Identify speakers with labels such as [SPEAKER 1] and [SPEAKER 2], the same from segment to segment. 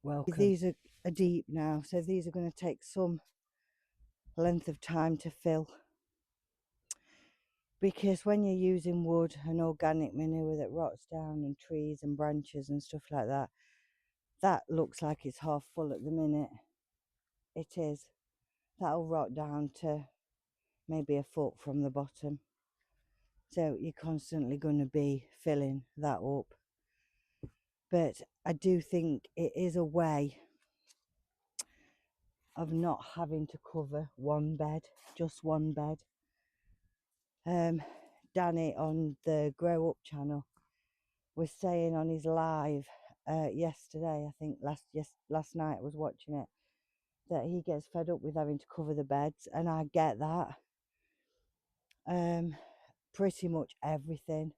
[SPEAKER 1] welcome.
[SPEAKER 2] These are deep now, so these are going to take some length of time to fill, because when you're using wood and organic manure that rots down and trees and branches and stuff like that, that looks like it's half full at the minute. It is. That'll rot down to maybe a foot from the bottom, so you're constantly going to be filling that up. But I do think it is a way of not having to cover one bed, just one bed. Danny on the Grow Up channel was saying on his live yesterday, I think last night I was watching it, that he gets fed up with having to cover the beds, and I get that. Pretty much everything,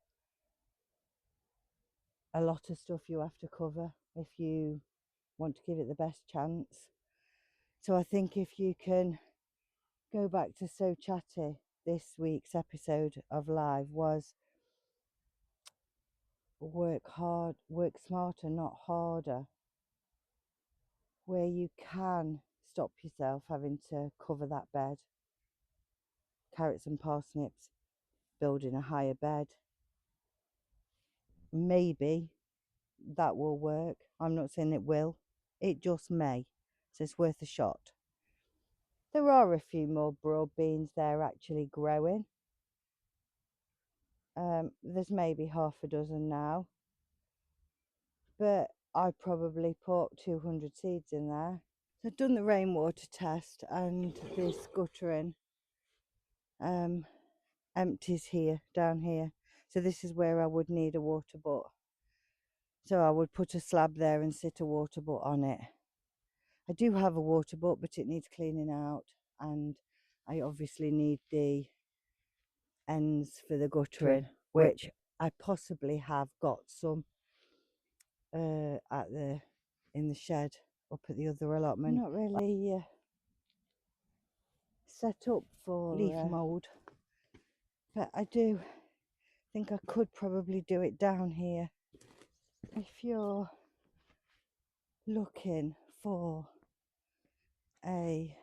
[SPEAKER 2] a lot of stuff you have to cover if you want to give it the best chance. So I think if you can go back to So Chatty, this week's episode of live was work hard, work smarter, not harder, where you can stop yourself having to cover that bed. Carrots and parsnips, building a higher bed. Maybe that will work. I'm not saying it will. It just may. So it's worth a shot. There are a few more broad beans there actually growing. There's maybe half a dozen now. But I probably put 200 seeds in there. So I've done the rainwater test, and this guttering empties here, down here. So this is where I would need a water butt. So I would put a slab there and sit a water butt on it. I do have a water butt, but it needs cleaning out, and I obviously need the ends for the guttering, which I possibly have got some in the shed up at the other allotment. Not really set up for leaf mould, but I do think I could probably do it down here. If you're looking for a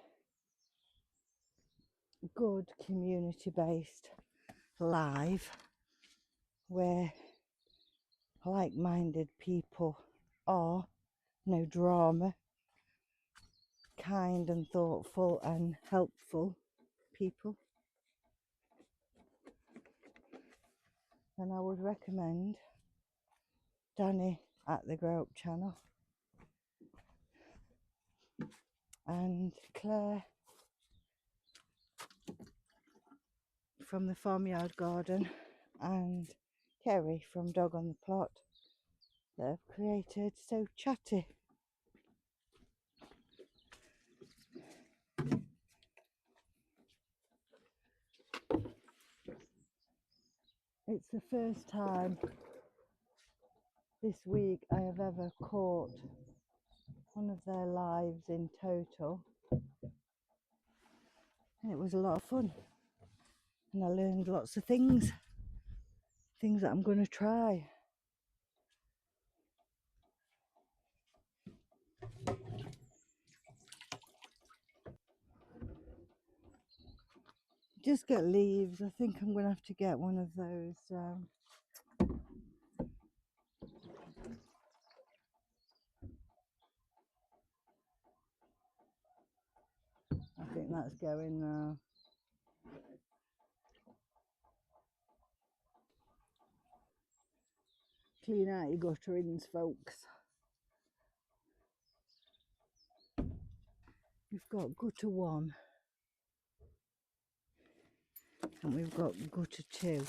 [SPEAKER 2] good community-based live where like-minded people are, no drama, kind and thoughtful and helpful people, then I would recommend Danny at the Grow Up channel and Claire from the Farmyard Garden and Kerry from Dog on the Plot that have created So Chatty. It's the first time this week I have ever caught one of their lives in total, and it was a lot of fun, and I learned lots of things that I'm going to try. Just get leaves. I think I'm going to have to get one of those I think that's going now. Clean out your gutterings, folks. We've got gutter 1 and we've got gutter 2,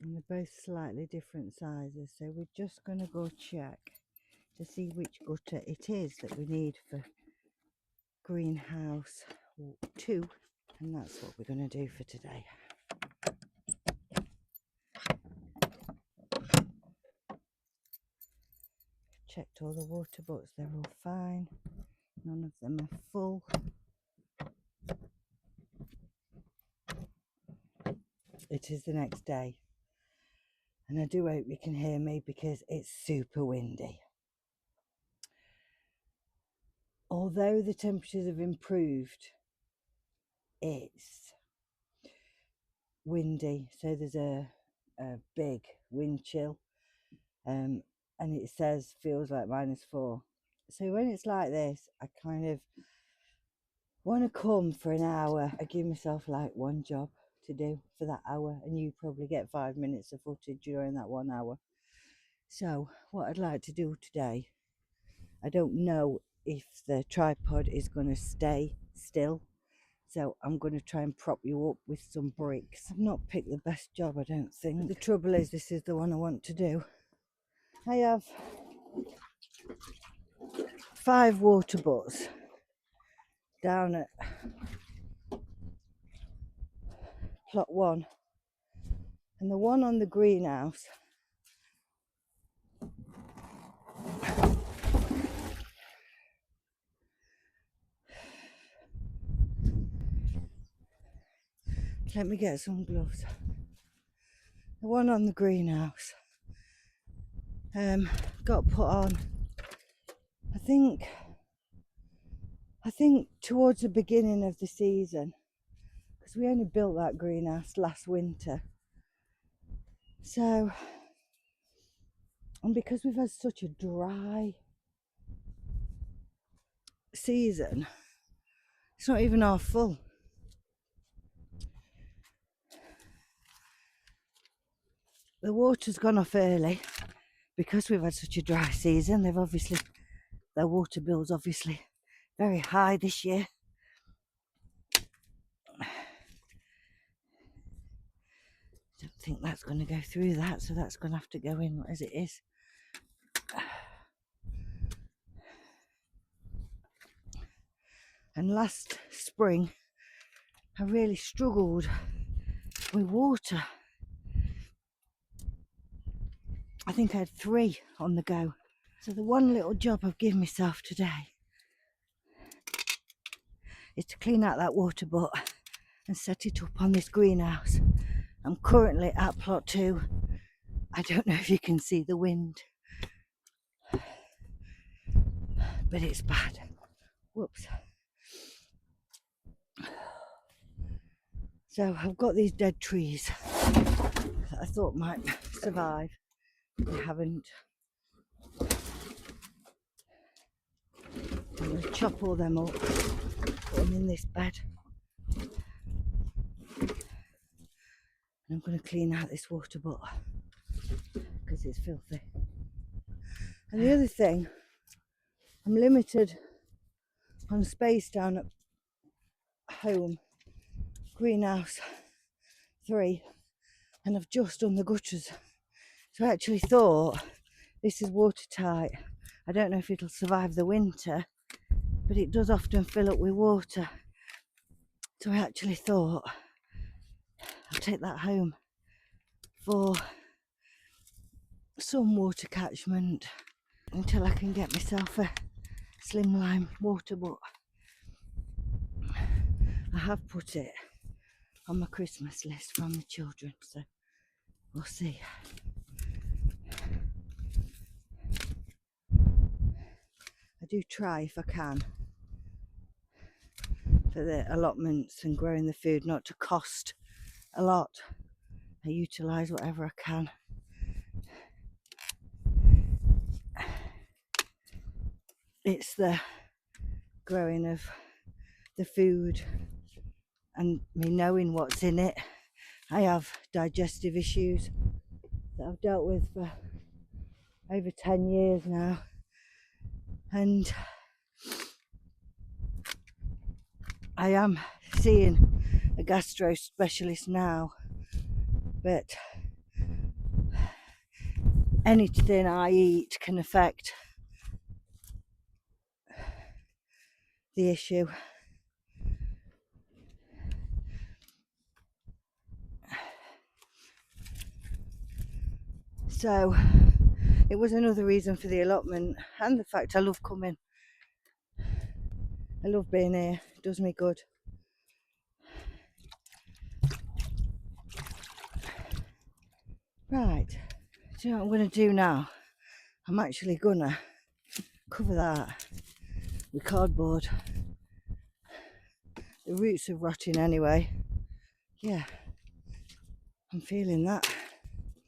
[SPEAKER 2] and they're both slightly different sizes, so we're just going to go check to see which gutter it is that we need for greenhouse 2, and that's what we're going to do for today. Checked all the water butts, they're all fine, none of them are full. It is the next day, and I do hope you can hear me because it's super windy. although the temperatures have improved, it's windy, so there's a big wind chill, and it says feels like -4. So when it's like this, I kind of want to come for an hour. I give myself like one job to do for that hour, and you probably get 5 minutes of footage during that 1 hour. So what I'd like to do today, I don't know if the tripod is going to stay still, so I'm going to try and prop you up with some bricks. I've not picked the best job, I don't think. But the trouble is, this is the one I want to do. I have 5 water butts down at plot 1, and the one on the greenhouse let me get some gloves. The one on the greenhouse got put on, I think towards the beginning of the season, because we only built that greenhouse last winter. So, and because we've had such a dry season, it's not even half full. The water's gone off early because we've had such a dry season. Their water bill's obviously very high this year. Don't think that's going to go through that, so that's going to have to go in as it is. And last spring I really struggled with water. I think I had 3 on the go. So the one little job I've given myself today is to clean out that water butt and set it up on this greenhouse. I'm currently at plot 2. I don't know if you can see the wind, but it's bad. Whoops. So I've got these dead trees that I thought might survive. They haven't. I'm going to chop all them up, put them in this bed, and I'm going to clean out this water butt because it's filthy. And the other thing, I'm limited on space down at home, greenhouse 3, and I've just done the gutters. So I actually thought this is watertight. I don't know if it'll survive the winter, but it does often fill up with water. So I actually thought I'll take that home for some water catchment until I can get myself a slimline water butt. I have put it on my Christmas list from the children, so we'll see. I do try, if I can, for the allotments and growing the food not to cost a lot. I utilise whatever I can. It's the growing of the food and me knowing what's in it. I have digestive issues that I've dealt with for over 10 years now, and I am seeing a gastro specialist now, but anything I eat can affect the issue. So it was another reason for the allotment, and the fact I love coming. I love being here, it does me good. Right, do you know what I'm going to do now? I'm actually going to cover that with cardboard. The roots are rotting anyway. Yeah, I'm feeling that.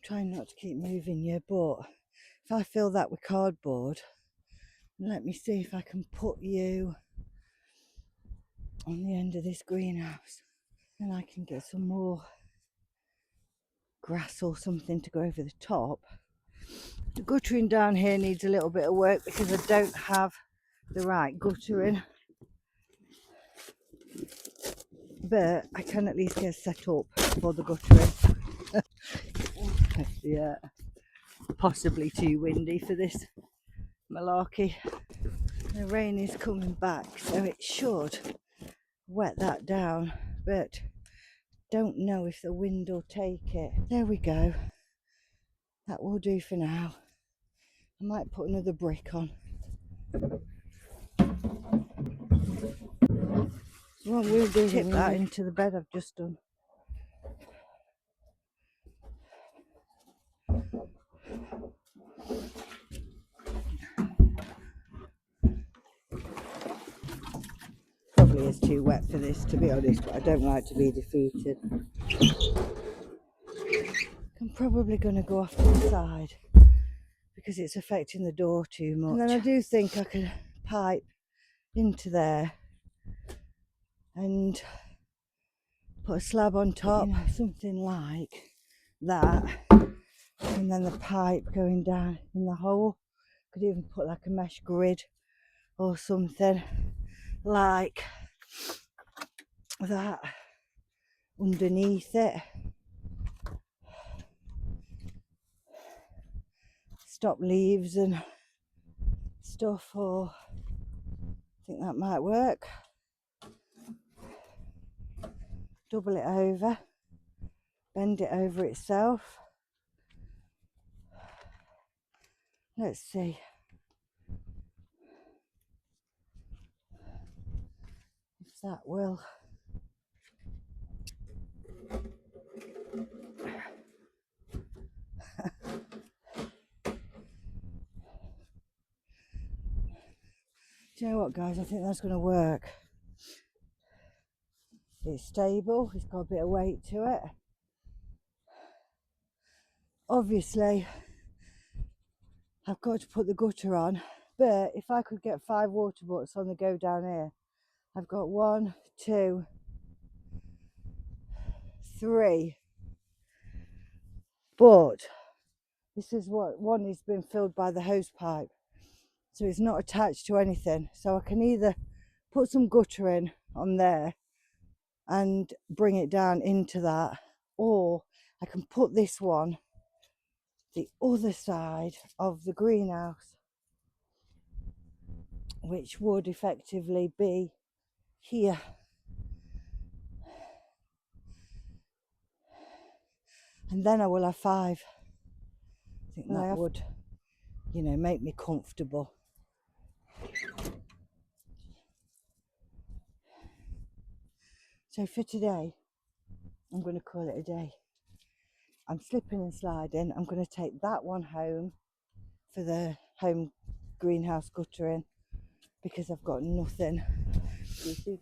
[SPEAKER 2] Trying not to keep moving you, but if I fill that with cardboard, let me see if I can put you on the end of this greenhouse. Then I can get some more grass or something to go over the top. The guttering down here needs a little bit of work because I don't have the right guttering. But I can at least get set up for the guttering. Yeah, possibly too windy for this malarkey. The rain is coming back, so it should wet that down, but don't know if the wind will take it. There we go. That will do for now. I might put another brick on. What we'll do is tip that into the bed I've just done. Probably is too wet for this, to be honest, but I don't like to be defeated. I'm probably going to go off to the side because it's affecting the door too much. And then I do think I could pipe into there and put a slab on top, you know, something like that, and then the pipe going down in the hole. Could even put like a mesh grid or something like that underneath it. Stop leaves and stuff, or I think that might work. Double it over, bend it over itself. Let's see if that will. Do you know what, guys? I think that's going to work. It's stable, it's got a bit of weight to it. Obviously, I've got to put the gutter on, but if I could get 5 water butts on the go down here, I've got 1, 2, 3. But this is what one is being filled by the hose pipe, so it's not attached to anything. So I can either put some guttering on there and bring it down into that, or I can put this one the other side of the greenhouse, which would effectively be here. And then I will have 5. I think that would, you know, make me comfortable. So for today, I'm going to call it a day. I'm slipping and sliding. I'm going to take that one home for the home greenhouse guttering because I've got nothing. You see?